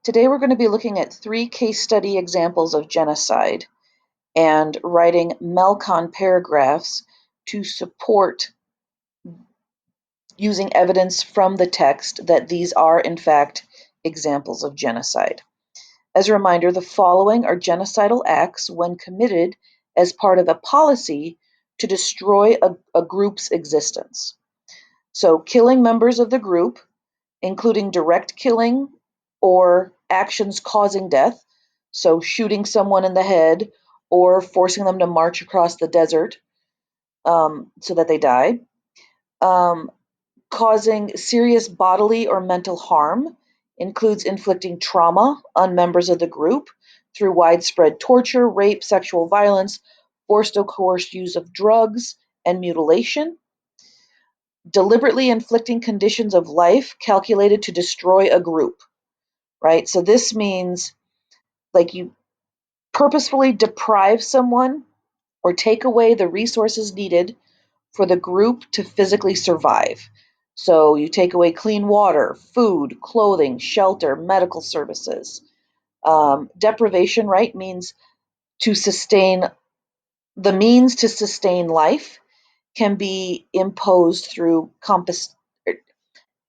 Today we're going to be looking at 3 case study examples of genocide and writing MEL-Con paragraphs to support using evidence from the text that these are in fact examples of genocide. As a reminder, the following are genocidal acts when committed as part of a policy to destroy a group's existence. So killing members of the group, including direct killing or actions causing death, so shooting someone in the head or forcing them to march across the desert so that they die, causing serious bodily or mental harm, includes inflicting trauma on members of the group through widespread torture, rape, sexual violence, forced or coerced use of drugs, and mutilation, deliberately inflicting conditions of life calculated to destroy a group, right? So this means like you purposefully deprive someone or take away the resources needed for the group to physically survive. So you take away clean water, food, clothing, shelter, medical services. Deprivation, right, means to sustain the means to sustain life can be imposed through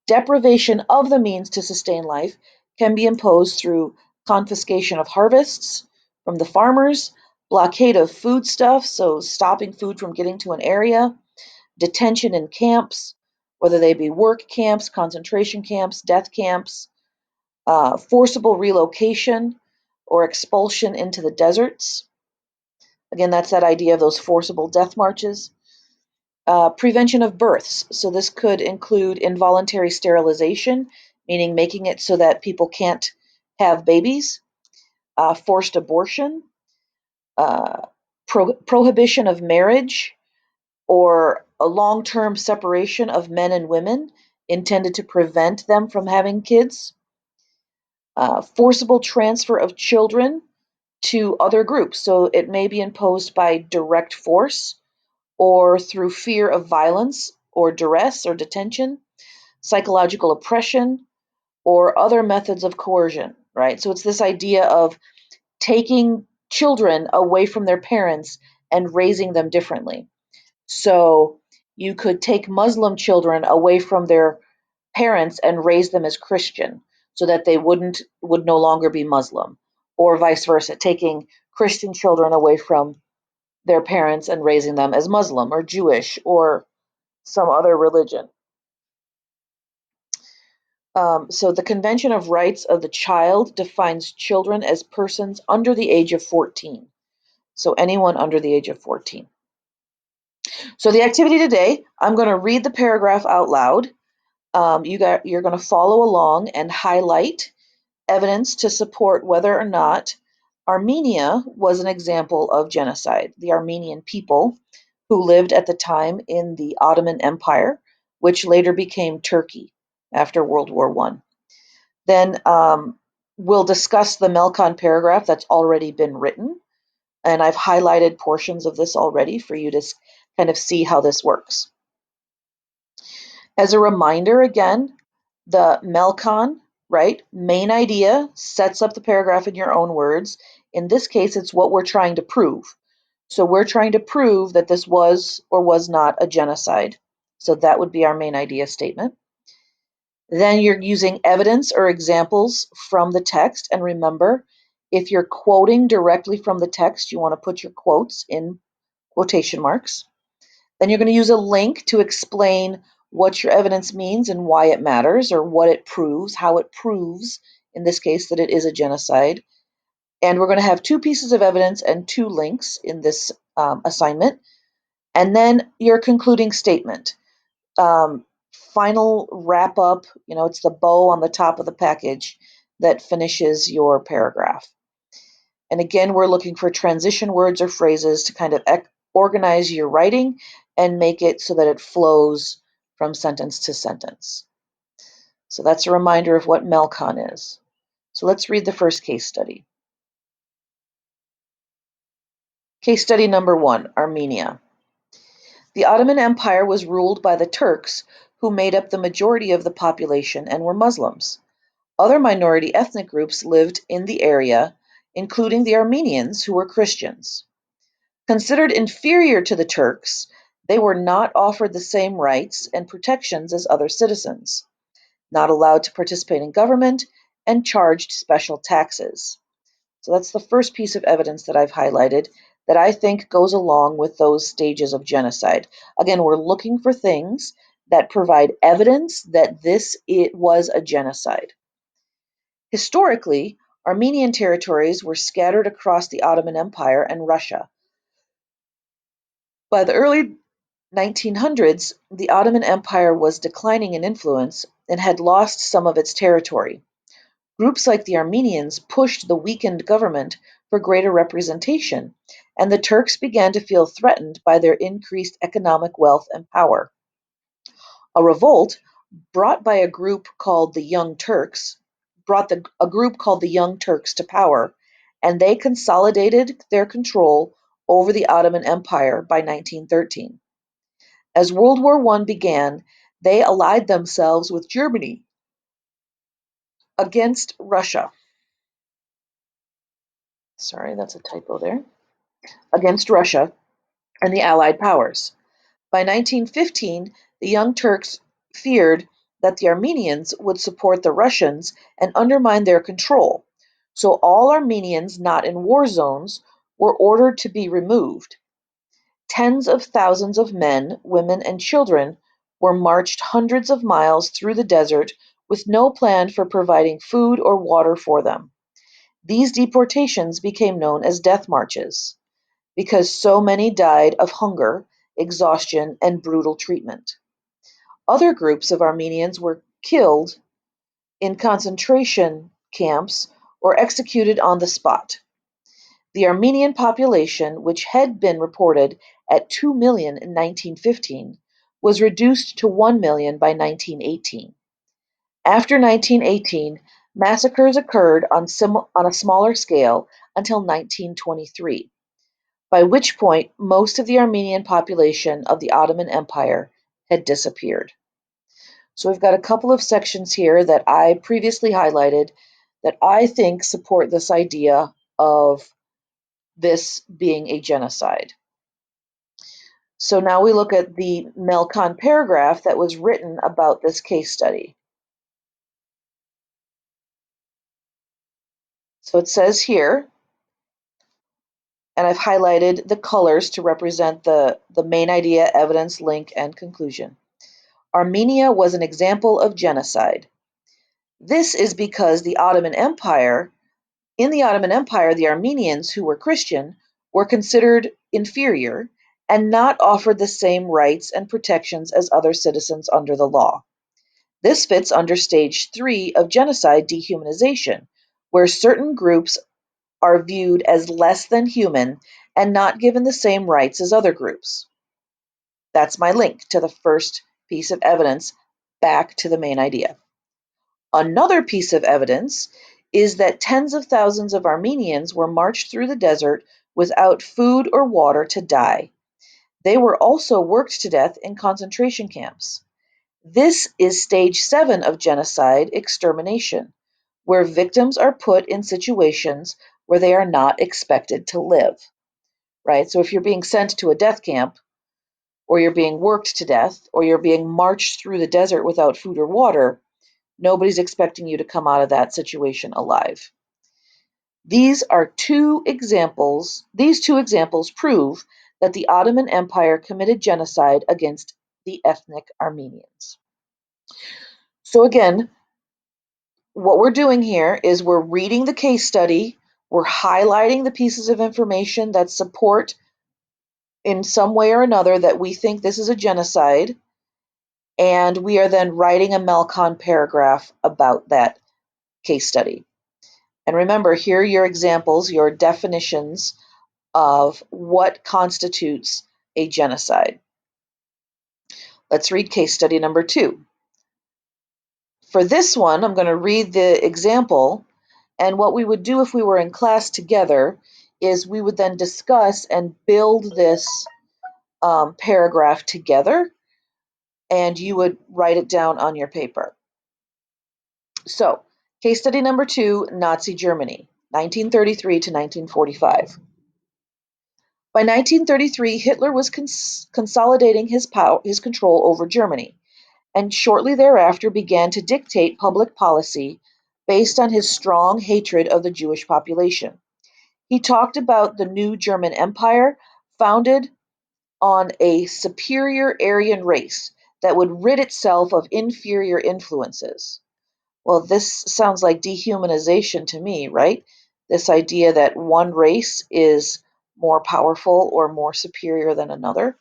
deprivation of the means to sustain life can be imposed through confiscation of harvests from the farmers, blockade of foodstuffs, so stopping food from getting to an area, detention in camps, whether they be work camps, concentration camps, death camps, forcible relocation or expulsion into the deserts. Again, that's that idea of those forcible death marches. Prevention of births. So this could include involuntary sterilization, meaning making it so that people can't have babies, forced abortion, prohibition of marriage, or a long-term separation of men and women intended to prevent them from having kids, forcible transfer of children to other groups. So it may be imposed by direct force or through fear of violence or duress or detention, psychological oppression, or other methods of coercion, right? So it's this idea of taking children away from their parents and raising them differently. So you could take Muslim children away from their parents and raise them as Christian so that they would no longer be Muslim, or vice versa, taking Christian children away from their parents and raising them as Muslim or Jewish or some other religion. So the Convention of Rights of the Child defines children as persons under the age of 14. So anyone under the age of 14. So the activity today, I'm going to read the paragraph out loud. You're going to follow along and highlight evidence to support whether or not Armenia was an example of genocide. The Armenian people who lived at the time in the Ottoman Empire, which later became Turkey after World War I. Then we'll discuss the MEL-Con paragraph that's already been written, and I've highlighted portions of this already for you to kind of see how this works. As a reminder, again, the MEL-Con, right, main idea sets up the paragraph in your own words. In this case, it's what we're trying to prove. So we're trying to prove that this was or was not a genocide. So that would be our main idea statement. Then you're using evidence or examples from the text. And remember, if you're quoting directly from the text, you want to put your quotes in quotation marks. Then you're going to use a link to explain what your evidence means and why it matters, or what it proves, how it proves, in this case, that it is a genocide. And we're going to have 2 pieces of evidence and 2 links in this assignment. And then your concluding statement. Final wrap up, it's the bow on the top of the package that finishes your paragraph. And again, we're looking for transition words or phrases to kind of organize your writing and make it so that it flows from sentence to sentence. So that's a reminder of what MEL-Con is. So let's read the first case study. Case study number 1, Armenia. The Ottoman Empire was ruled by the Turks, who made up the majority of the population and were Muslims. Other minority ethnic groups lived in the area, including the Armenians, who were Christians. Considered inferior to the Turks, they were not offered the same rights and protections as other citizens, not allowed to participate in government, and charged special taxes. So that's the first piece of evidence that I've highlighted that I think goes along with those stages of genocide. Again, we're looking for things that provide evidence that it was a genocide. Historically, Armenian territories were scattered across the Ottoman Empire and Russia. By the early 1900s, the Ottoman Empire was declining in influence and had lost some of its territory. Groups like the Armenians pushed the weakened government for greater representation, and the Turks began to feel threatened by their increased economic wealth and power. A revolt brought by a group called the Young Turks brought a group called the Young Turks to power, and they consolidated their control over the Ottoman Empire by 1913. As World War I began, they allied themselves with Germany against Russia. Sorry, that's a typo there. Against Russia and the Allied powers. By 1915, the Young Turks feared that the Armenians would support the Russians and undermine their control, so all Armenians not in war zones were ordered to be removed. Tens of thousands of men, women, and children were marched hundreds of miles through the desert with no plan for providing food or water for them. These deportations became known as death marches because so many died of hunger, exhaustion, and brutal treatment. Other groups of Armenians were killed in concentration camps or executed on the spot. The Armenian population, which had been reported at 2 million in 1915, was reduced to 1 million by 1918. After 1918, massacres occurred on a smaller scale until 1923, by which point most of the Armenian population of the Ottoman Empire had disappeared. So we've got a couple of sections here that I previously highlighted that I think support this idea of this being a genocide. So now we look at the MEL-Con paragraph that was written about this case study. So it says here, and I've highlighted the colors to represent the main idea, evidence, link, and conclusion. Armenia was an example of genocide. This is because in the Ottoman Empire, the Armenians, who were Christian, were considered inferior and not offered the same rights and protections as other citizens under the law. This fits under stage 3 of genocide dehumanization, where certain groups are viewed as less than human and not given the same rights as other groups. That's my link to the first piece of evidence back to the main idea. Another piece of evidence is that tens of thousands of Armenians were marched through the desert without food or water to die. They were also worked to death in concentration camps. This is stage 7 of genocide extermination, where victims are put in situations where they are not expected to live, right? So if you're being sent to a death camp, or you're being worked to death, or you're being marched through the desert without food or water, nobody's expecting you to come out of that situation alive. These two examples prove that the Ottoman Empire committed genocide against the ethnic Armenians. So again, what we're doing here is we're reading the case study, we're highlighting the pieces of information that support in some way or another that we think this is a genocide, and we are then writing a MEL-Con paragraph about that case study. And remember, here are your examples, your definitions of what constitutes a genocide. Let's read case study number 2. For this one, I'm going to read the example, and what we would do if we were in class together is we would then discuss and build this paragraph together, and you would write it down on your paper. So, Case study number 2, Nazi Germany, 1933 to 1945. By 1933, Hitler was consolidating his control over Germany, and shortly thereafter began to dictate public policy based on his strong hatred of the Jewish population. He talked about the new German Empire, founded on a superior Aryan race that would rid itself of inferior influences. Well, this sounds like dehumanization to me, right? This idea that one race is more powerful or more superior than another.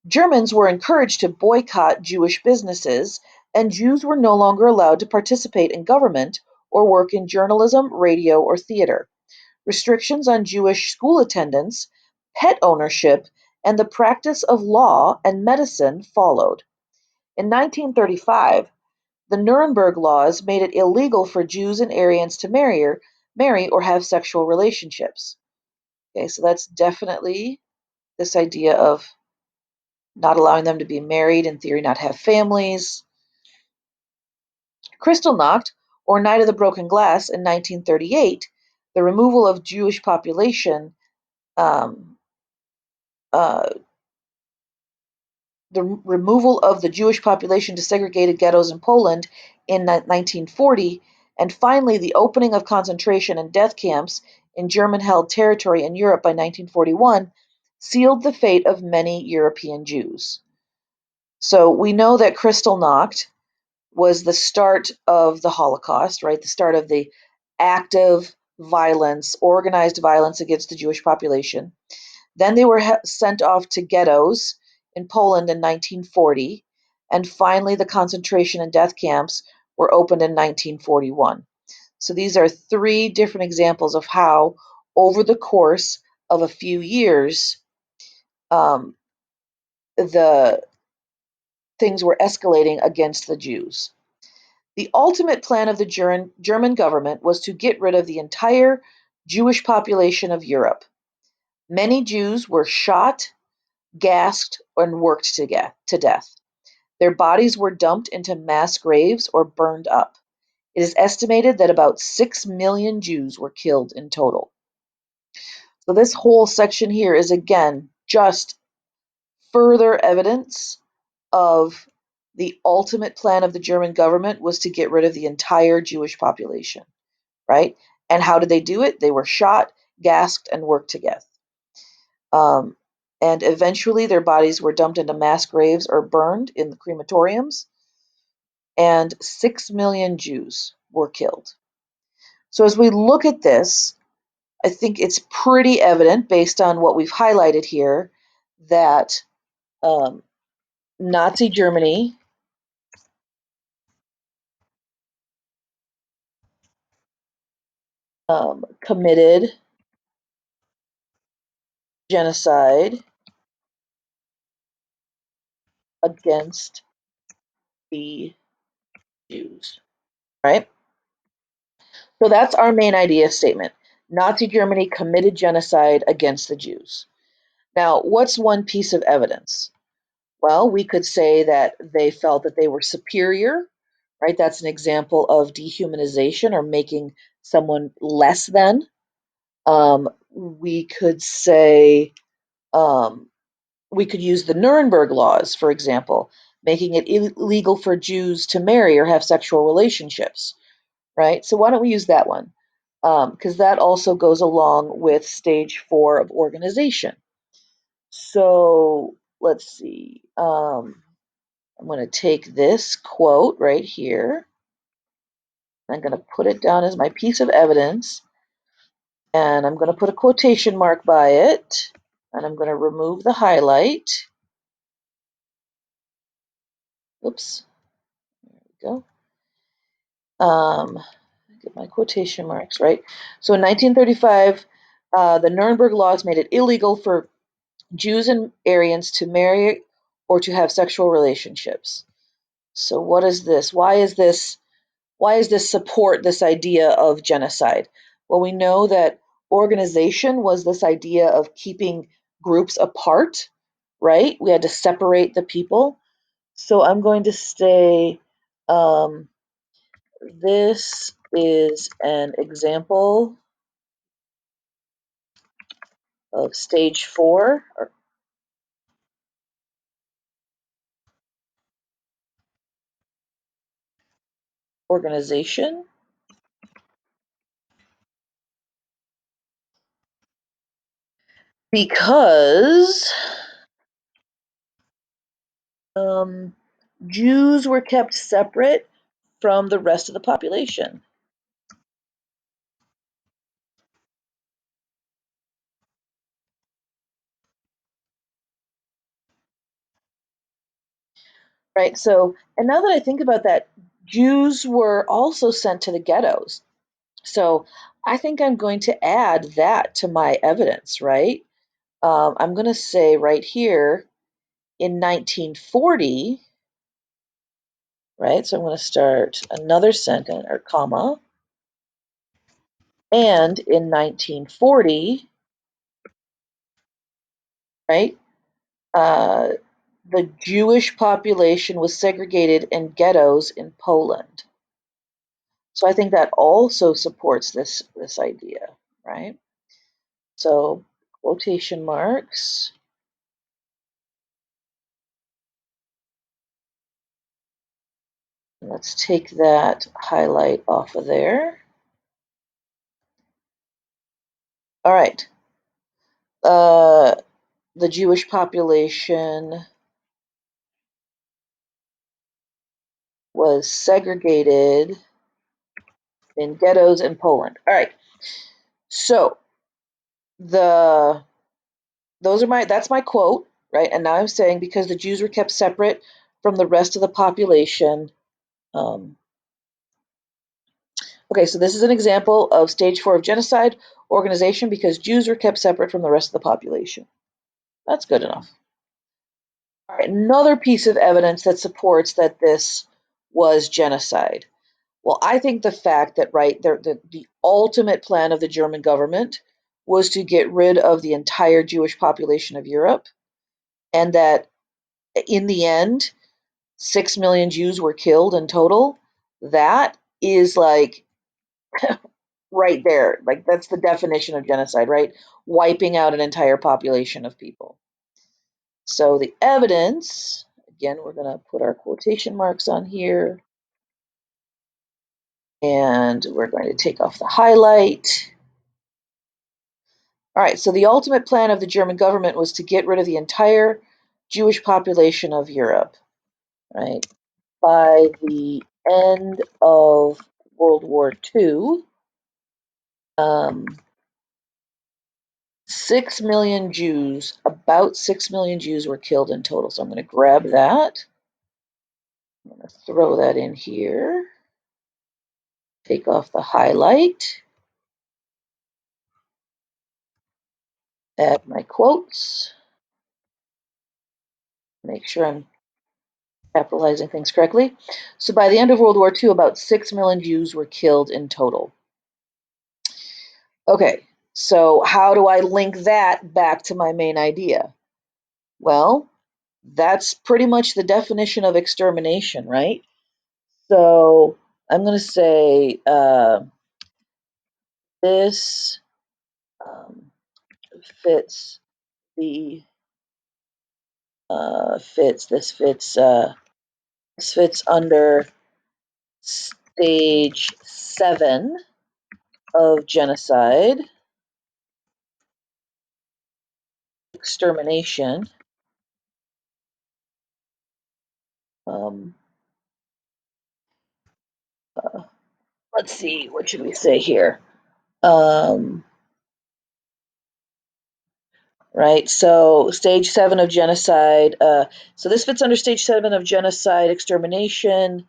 Germans were encouraged to boycott Jewish businesses, and Jews were no longer allowed to participate in government or work in journalism, radio, or theater. Restrictions on Jewish school attendance, pet ownership, and the practice of law and medicine followed. In 1935, the Nuremberg laws made it illegal for Jews and Aryans to marry or have sexual relationships. Okay, so that's definitely this idea of not allowing them to be married, in theory, not have families. Kristallnacht, or Night of the Broken Glass, in 1938, the removal of Jewish population, um, uh, the removal of the Jewish population to segregated ghettos in Poland in 1940, and finally the opening of concentration and death camps in German-held territory in Europe by 1941, sealed the fate of many European Jews. So we know that Kristallnacht was the start of the Holocaust, right? The start of the active violence, organized violence against the Jewish population. Then they were sent off to ghettos in Poland in 1940, and finally the concentration and death camps were opened in 1941. So these are 3 different examples of how, over the course of a few years, the things were escalating against the Jews. The ultimate plan of the German government was to get rid of the entire Jewish population of Europe. Many Jews were shot, gassed, and worked to death. Their bodies were dumped into mass graves or burned up. It is estimated that about 6 million Jews were killed in total. So this whole section here is, again, just further evidence of the ultimate plan of the German government was to get rid of the entire Jewish population, right? And how did they do it? They were shot, gassed, and worked to death. Um, and eventually their bodies were dumped into mass graves or burned in the crematoriums, and 6 million Jews were killed. So as we look at this, I think it's pretty evident, based on what we've highlighted here, that Nazi Germany committed genocide against the Jews, right? So that's our main idea statement. Nazi Germany committed genocide against the Jews. Now, what's one piece of evidence? Well, we could say that they felt that they were superior, right? That's an example of dehumanization, or making someone less than. We could say, we could use the Nuremberg laws, for example, making it illegal for Jews to marry or have sexual relationships, right? So why don't we use that one? Because that also goes along with stage 4 of organization. So let's see. I'm going to take this quote right here. I'm going to put it down as my piece of evidence, and I'm going to put a quotation mark by it, and I'm going to remove the highlight. Oops, there we go. Get my quotation marks right. So in 1935, the Nuremberg laws made it illegal for Jews and Aryans to marry or to have sexual relationships. So what is this? Why is this support this idea of genocide? Well, we know that organization was this idea of keeping groups apart, right? We had to separate the people. So I'm going to say this is an example of stage 4 organization because Jews were kept separate from the rest of the population. Right. So, and now that I think about that, Jews were also sent to the ghettos. So I think I'm going to add that to my evidence, right? I'm going to say right here in 1940, right? So I'm going to start another sentence or comma. And in 1940, right, the Jewish population was segregated in ghettos in Poland. So I think that also supports this idea, right? So quotation marks. Let's take that highlight off of there. All right. The Jewish population was segregated in ghettos in Poland. All right. So that's my quote, right? And now I'm saying because the Jews were kept separate from the rest of the population. Okay, so this is an example of stage 4 of genocide organization because Jews were kept separate from the rest of the population. That's good enough. All right, another piece of evidence that supports that this was genocide. Well, I think the fact that, right, the ultimate plan of the German government was to get rid of the entire Jewish population of Europe, and that in the end, 6 million Jews were killed in total. That is like right there. Like that's the definition of genocide, right? Wiping out an entire population of people. So the evidence, again, we're going to put our quotation marks on here. And we're going to take off the highlight. All right, so the ultimate plan of the German government was to get rid of the entire Jewish population of Europe, right? By the end of World War II, 6 million Jews, about 6 million Jews were killed in total. So I'm going to grab that. I'm going to throw that in here. Take off the highlight. Add my quotes. Make sure I'm capitalizing things correctly. So by the end of World War II, about 6 million Jews were killed in total. Okay, so how do I link that back to my main idea? Well, that's pretty much the definition of extermination, right? So I'm going to say this fits the this fits under stage 7 of genocide, extermination. Um, let's see, what should we say here? Right, so stage 7 of genocide. So this fits under stage 7 of genocide, extermination,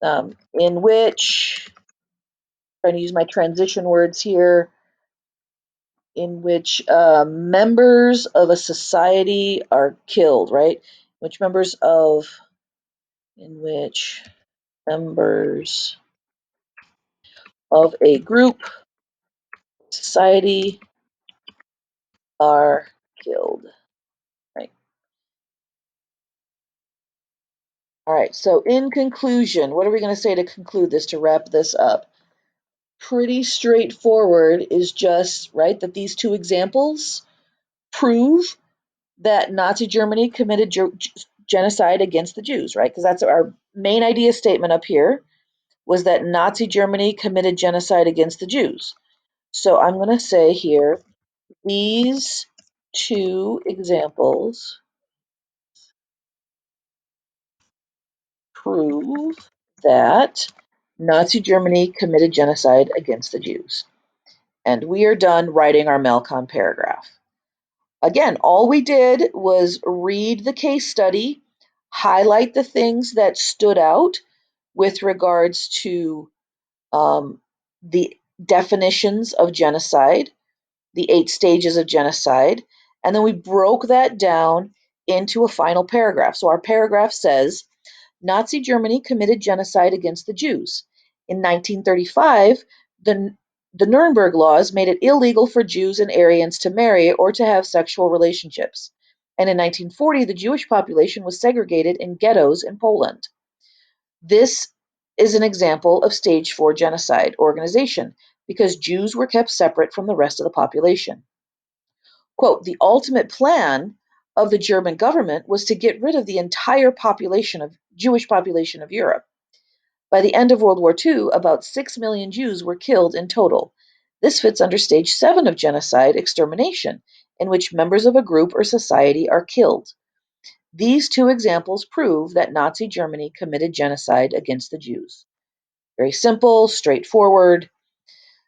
in which, I'm trying to use my transition words here, in which members of a society are killed, right? In which members of a group, society are killed, right? All right, so in conclusion, what are we going to say to conclude this, to wrap this up? Pretty straightforward, is just, right, that these two examples prove that Nazi Germany committed genocide against the Jews, right? Because that's our main idea statement up here, was that Nazi Germany committed genocide against the Jews. So I'm going to say here, these two examples prove that Nazi Germany committed genocide against the Jews. And we are done writing our MEL-Con paragraph. Again, all we did was read the case study, highlight the things that stood out with regards to the definitions of genocide, the 8 stages of genocide, and then we broke that down into a final paragraph. So our paragraph says, Nazi Germany committed genocide against the Jews. In 1935, the Nuremberg laws made it illegal for Jews and Aryans to marry or to have sexual relationships. And in 1940, the Jewish population was segregated in ghettos in Poland. This is an example of stage 4 genocide organization because Jews were kept separate from the rest of the population. Quote, the ultimate plan of the German government was to get rid of the entire Jewish population of Europe. By the end of World War II, about 6 million Jews were killed in total. This fits under stage 7 of genocide, extermination, in which members of a group or society are killed. These two examples prove that Nazi Germany committed genocide against the Jews. Very simple, straightforward.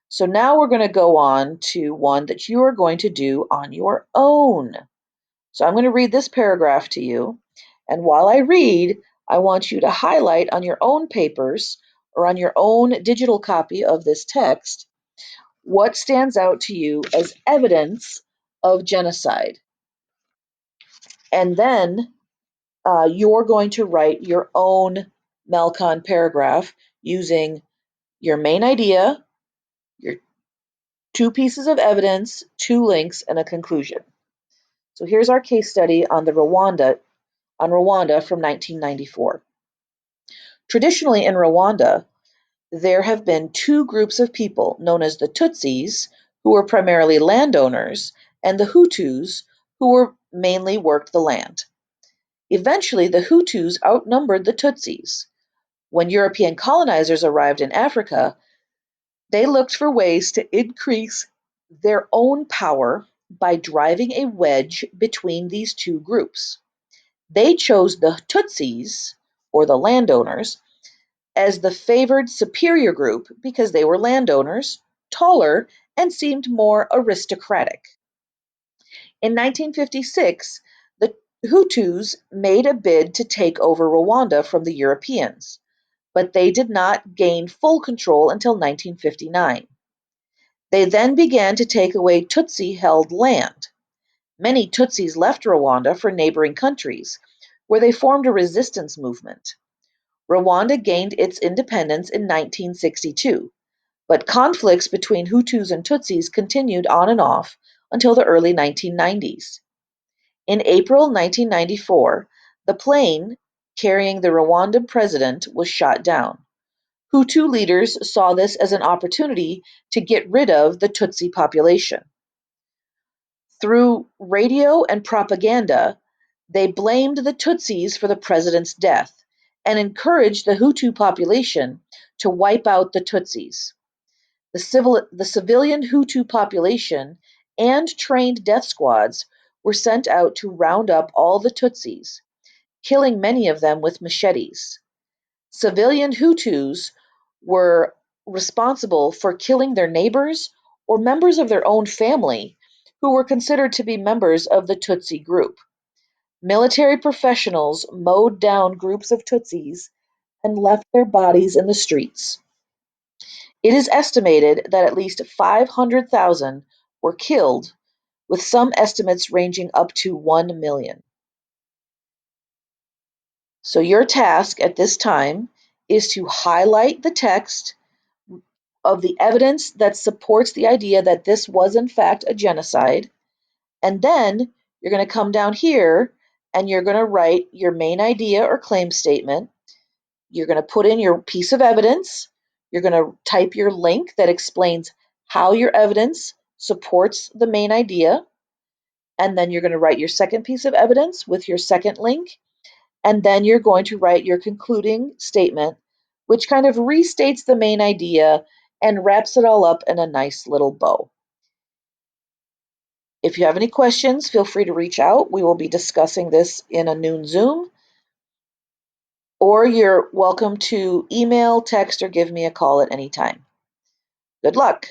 So now we're going to go on to one that you are going to do on your own. So I'm going to read this paragraph to you. And while I read, I want you to highlight on your own papers or on your own digital copy of this text what stands out to you as evidence of genocide. And then you're going to write your own MEL-Con paragraph using your main idea, your 2 pieces of evidence, 2 links, and a conclusion. So here's our case study on Rwanda from 1994. Traditionally in Rwanda, there have been 2 groups of people known as the Tutsis, who were primarily landowners, and the Hutus, who were mainly worked the land. Eventually, the Hutus outnumbered the Tutsis. When European colonizers arrived in Africa, they looked for ways to increase their own power by driving a wedge between these 2 groups. They chose the Tutsis, or the landowners, as the favored superior group because they were landowners, taller, and seemed more aristocratic. In 1956, the Hutus made a bid to take over Rwanda from the Europeans, but they did not gain full control until 1959. They then began to take away Tutsi-held land. Many Tutsis left Rwanda for neighboring countries, where they formed a resistance movement. Rwanda gained its independence in 1962, but conflicts between Hutus and Tutsis continued on and off until the early 1990s. In April 1994, the plane carrying the Rwandan president was shot down. Hutu leaders saw this as an opportunity to get rid of the Tutsi population. Through radio and propaganda, they blamed the Tutsis for the president's death and encouraged the Hutu population to wipe out the Tutsis. The civilian Hutu population and trained death squads were sent out to round up all the Tutsis, killing many of them with machetes. Civilian Hutus were responsible for killing their neighbors or members of their own family who were considered to be members of the Tutsi group. Military professionals mowed down groups of Tutsis and left their bodies in the streets. It is estimated that at least 500,000 were killed, with some estimates ranging up to 1 million. So your task at this time is to highlight the text of the evidence that supports the idea that this was in fact a genocide, and then you're going to come down here and you're going to write your main idea or claim statement. You're going to put in your piece of evidence. You're going to type your link that explains how your evidence supports the main idea. And then you're going to write your second piece of evidence with your second link. And then you're going to write your concluding statement, which kind of restates the main idea and wraps it all up in a nice little bow. If you have any questions, feel free to reach out. We will be discussing this in a noon Zoom. Or you're welcome to email, text, or give me a call at any time. Good luck.